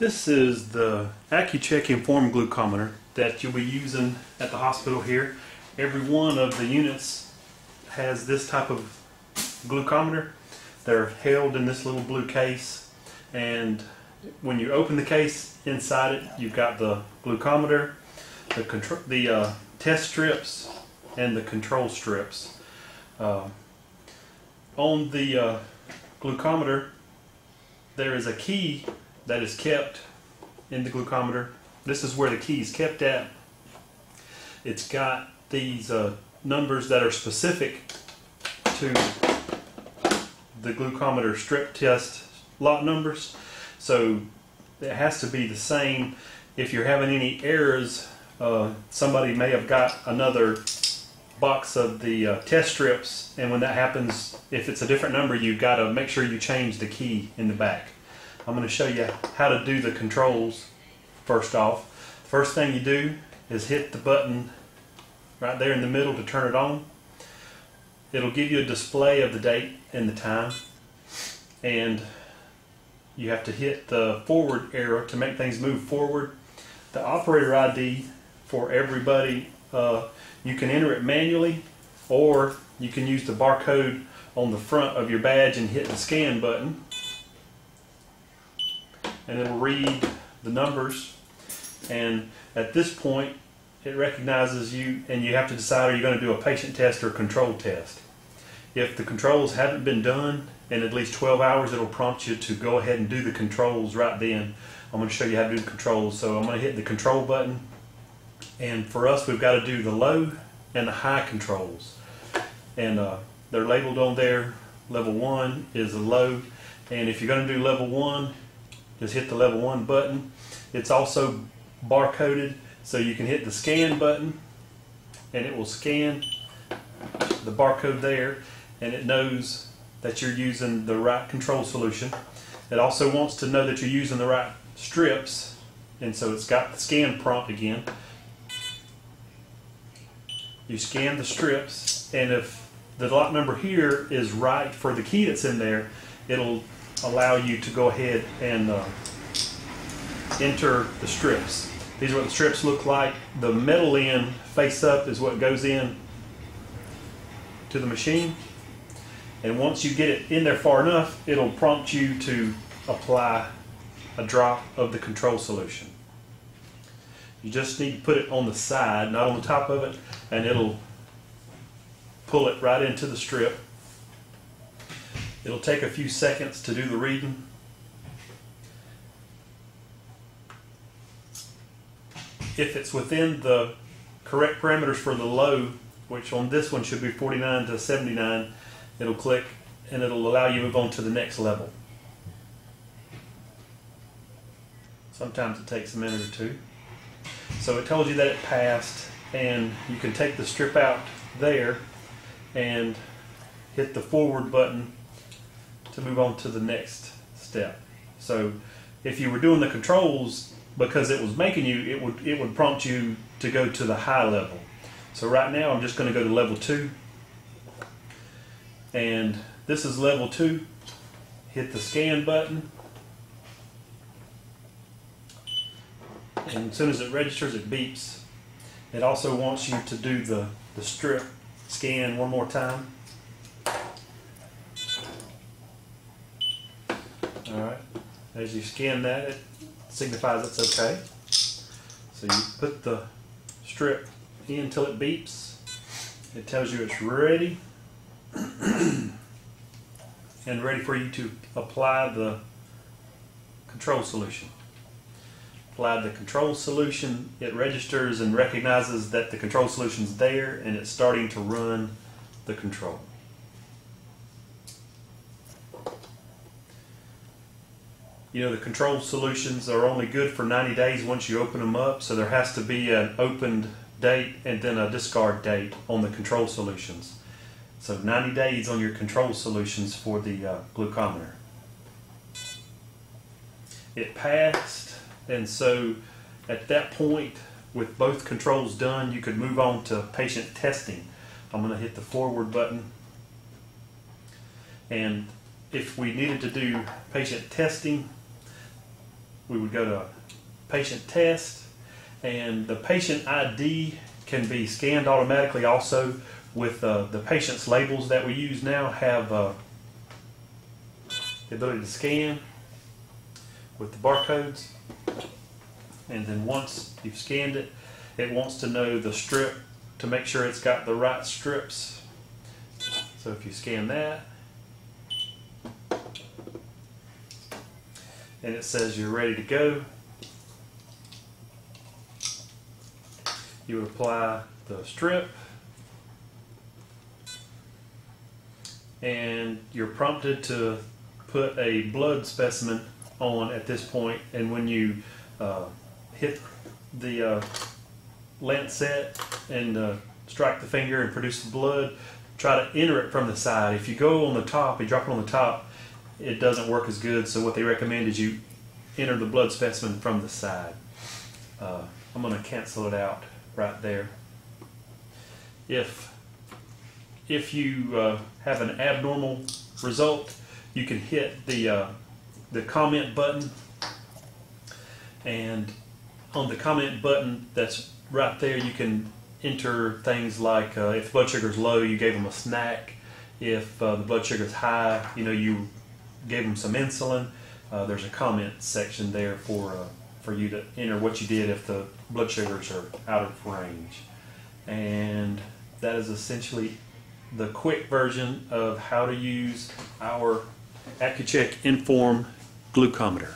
This is the Accuchek informed glucometer that you'll be using at the hospital here. Every one of the units has this type of glucometer. They're held in this little blue case, and when you open the case, inside it you've got the glucometer, the test strips, and the control strips. On the glucometer there is a key that is kept in the glucometer. This is where the key is kept at. It's got these numbers that are specific to the glucometer strip test lot numbers, so it has to be the same. If you're having any errors, somebody may have got another box of the test strips, and when that happens, if it's a different number, you've got to make sure you change the key in the back. I'm going to show you how to do the controls. First off, first thing you do is hit the button right there in the middle to turn it on. It'll give you a display of the date and the time, and you have to hit the forward arrow to make things move forward. The operator ID for everybody, you can enter it manually, or you can use the barcode on the front of your badge and hit the scan button, and it'll read the numbers. And at this point it recognizes you, and you have to decide, are you going to do a patient test or a control test. If the controls haven't been done in at least 12 hours, it'll prompt you to go ahead and do the controls right then. I'm going to show you how to do the controls. So I'm going to hit the control button, and for us we've got to do the low and the high controls, and they're labeled on there. Level 1 is the low, and if you're going to do level 1, just hit the level 1 button. It's also barcoded, so you can hit the scan button and it will scan the barcode there, and it knows that you're using the right control solution. It also wants to know that you're using the right strips, and so it's got the scan prompt again. You scan the strips, and if the lot number here is right for the key that's in there, it'll allow you to go ahead and enter the strips. These are what the strips look like. The metal end face up is what goes in to the machine, and once you get it in there far enough, it'll prompt you to apply a drop of the control solution. You just need to put it on the side, not on the top of it, and it'll pull it right into the strip. It'll take a few seconds to do the reading. If it's within the correct parameters for the low, which on this one should be 49 to 79, it'll click and it'll allow you to move on to the next level. Sometimes it takes a minute or two. So it tells you that it passed, and you can take the strip out there and hit the forward button to move on to the next step. So if you were doing the controls, because it was making you, it would prompt you to go to the high level. So right now I'm just going to go to level 2, and this is level 2. Hit the scan button, and as soon as it registers, it beeps. It also wants you to do the strip scan one more time. Alright, as you scan that, it signifies it's okay. So you put the strip in until it beeps. It tells you it's ready and ready for you to apply the control solution. Apply the control solution, it registers and recognizes that the control solution's there, and it's starting to run the control. You know, the control solutions are only good for 90 days once you open them up, so there has to be an opened date and then a discard date on the control solutions. So 90 days on your control solutions for the glucometer. It passed, and so at that point, with both controls done, you could move on to patient testing. I'm going to hit the forward button, and if we needed to do patient testing, we would go to patient test, and the patient ID can be scanned automatically. Also, with the patient's labels that we use now have the ability to scan with the barcodes, and then once you've scanned it, it wants to know the strip to make sure it's got the right strips. So if you scan that, and it says you're ready to go, you would apply the strip, and you're prompted to put a blood specimen on at this point. And when you hit the lancet and strike the finger and produce the blood, try to enter it from the side. If you go on the top, you drop it on the top, it doesn't work as good. So what they recommend is you enter the blood specimen from the side. I'm going to cancel it out right there. If you have an abnormal result, you can hit the comment button, and on the comment button that's right there, you can enter things like if blood sugar is low, you gave them a snack. If the blood sugar is high, you gave them some insulin. There's a comment section there for you to enter what you did if the blood sugars are out of range. And that is essentially the quick version of how to use our Accuchek Inform glucometer.